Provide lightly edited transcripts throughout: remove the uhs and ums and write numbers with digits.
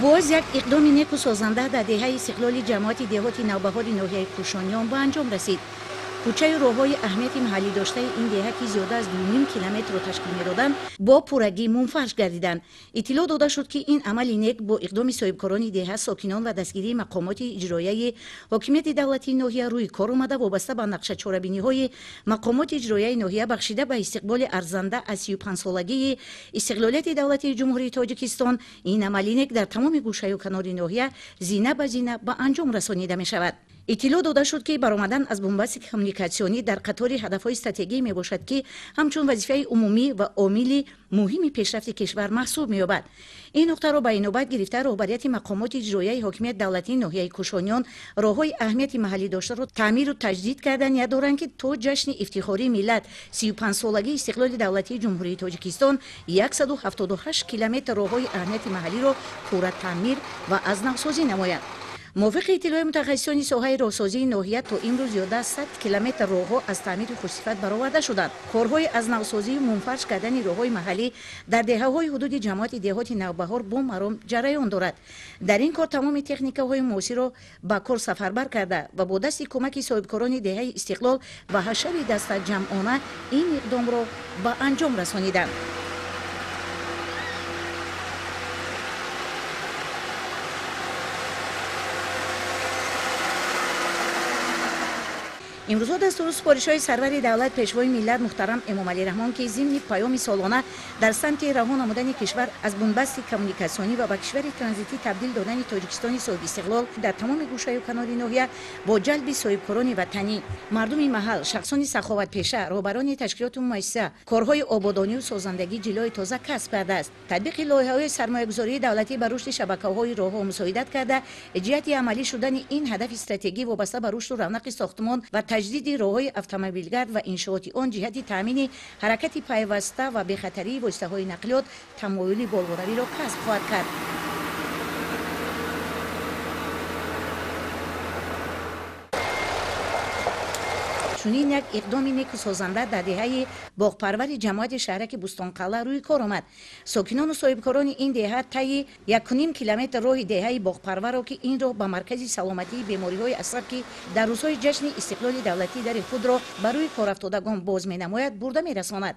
باز یک اقدام نیک و سازنده در دهه استقلال جماعت دهات نوبهار ناحیه کوشانیان به انجام رسید. کوچه راههای اهمیت محلی داشته این دهه که زیاده از 2.5 کیلومتر را تشکیل می‌دادند با پورگی منفرش گردیدند. اطلاع داده شد که این عمل نیک با اقدام صاحبکاران دهه، ساکنان و دستگیری مقامات اجرایی حاکمیت دولتی ناحیه روی کار آمده وابسته به نقشه چاره‌بینی‌های مقامات اجرایی ناحیه بخشیده به استقبال ارزنده از 35 سالگی استقلالیت دولتی جمهوری تاجیکستان. این عمل نیک در تمام گوشه و کنار ناحیه زینه به زینه به انجام رسانیده می‌شود. اطلاع داده شد که برآمدن از بنبست کمیونیکاسیونی در قطار هدف‌های استراتژیکی میباشد که همچون وظیفه عمومی و عامل مهم پیشرفت کشور محسوب می‌یابد. این نقطه را به نوبت گرفته رهبریت مقامات اجرایی حاکمیت دولتی ناحیه کوشانیان راههای اهمیت محلی داشته را تعمیر و تجدید کردن یا دارند که تا جشن افتخاری ملت 35 سالگی استقلال دولتی جمهوری تاجیکستان 178 کیلومتر راههای اهمیت محلی را پورا تعمیر و از نو سازی نمایند. موافق اطلاع متخصصان ساحه راهسازی ناحیه تا امروز زیاده از 100 کیلومتر راهها از تعمیر خوشصفت برآورده شدند. کارهای از نوسازی و منفرش کردن راههای محلی در دهه‌های حدود جماعت دهات نوبهار با مرام جریان دارد. در این کار تمام تکنیک‌های معاصر را به کار سفربر کرده و با دست کمک صاحبکاران دهه استقلال و حشر دست جمعانه این اقدام را به انجام رسانیدند. امروز دستور سپارش‌های سرور دولت پیشوای ملت محترم امام علی رحمان که ضمن پیام سالانه در سمت رها نمودن کشور از بنبست کمیونیکاسیونی و به کشور ترانزیتی تبدیل دادن تاجیکستان صاحب استقلال در تمام گوشه و کنار ناحیه با جلب صاحبکاران وطنی، مردم محل، شخصان سخاوت پیشه، رهبران تشکیلات مؤسسه کارهای آبادانی و سازندگی جلوی تازه کسب کرده است. تطبیق لایحه‌های سرمایه‌گذاری دولتی بر رشد شبکه‌های راهها مساعدت کرده، جهت عملی شدن این هدف استراتژیکی وابسته به رشد و رونق ساختمان و تجدید راههای اتومبیلگرد و انشاءات آن جهت تامین حرکت پیوسته و بخطری واسطه‌های نقلیات تمایل بالقراری را کسب خواهد کرد. چنین یک اقدام نیک و سازنده در دهه باغپرور جماعت شهرک بوستانقلعه روی کار آمد. ساکنان و صاحبکاران این دهه طی 1.5 کیلومتر راه دهه باغپرور را که این راه به مرکز سلامتی بیماری‌های عصب که در روزهای جشن استقلال دولتی در خود را بر روی کار افتادگان باز می‌نماید برده می‌رساند.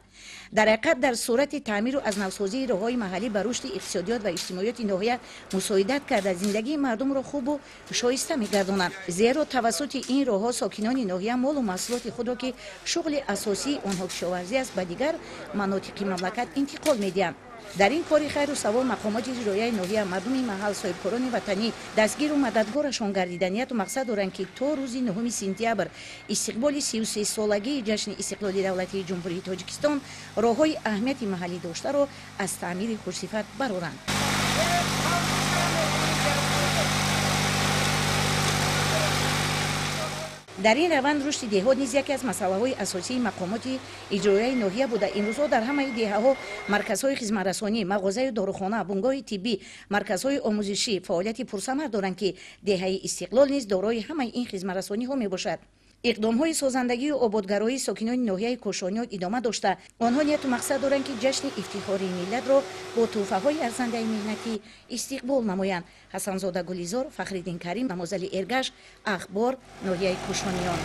در حقیقت در صورت تعمیر و از نوسازی راههای محلی بر رشد اقتصادیات و اجتماعیات ناحیه مساعدت کرده زندگی مردم را خوب و شایسته می‌گرداند. زیرا توسط این راهها ساکنان ناحیه مال و محصولات خود را که شغل اساسی آنها کشاورزی است به دیگر مناطق مملکت انتقال می‌دهند. در این کار خیر و ثواب مقامات اجرایی ناحیه مردم محل صاحبکاران وطنی دستگیر و مددگارشان گردیدنیت و مقصد دارند که تا روز 9 سپتامبر استقبال 33 سالگی جشن استقلال دولتی جمهوری تاجیکستان راههای اهمیت محلی داشته را از تعمیر خوشصفت برآورند. در این روند رشد دهات نیز یکی از مسائل اساسی مقامات اجرایی ناحیه بوده. امروزها در همه دهه‌ها مرکزهای خدمت‌رسانی، مغازه داروخانه، بنگاه طبی، مرکزهای آموزشی فعالیت پرثمر دارند که دهه استقلال نیز دارای همه این خدمت‌رسانی‌ها میباشد. اقدام‌های سازندگی و آبادگرایی ساکنان ناحیه کوشانیان ادامه داشته. آنها نیت و مقصد دارند که جشن افتخاری ملت را با تحفه‌های ارزنده مهنتی استقبال نمایند. حسن‌زاده گلیزار، فخرالدین کریم، نمازلی ارگش، اخبار ناحیه کوشانیان.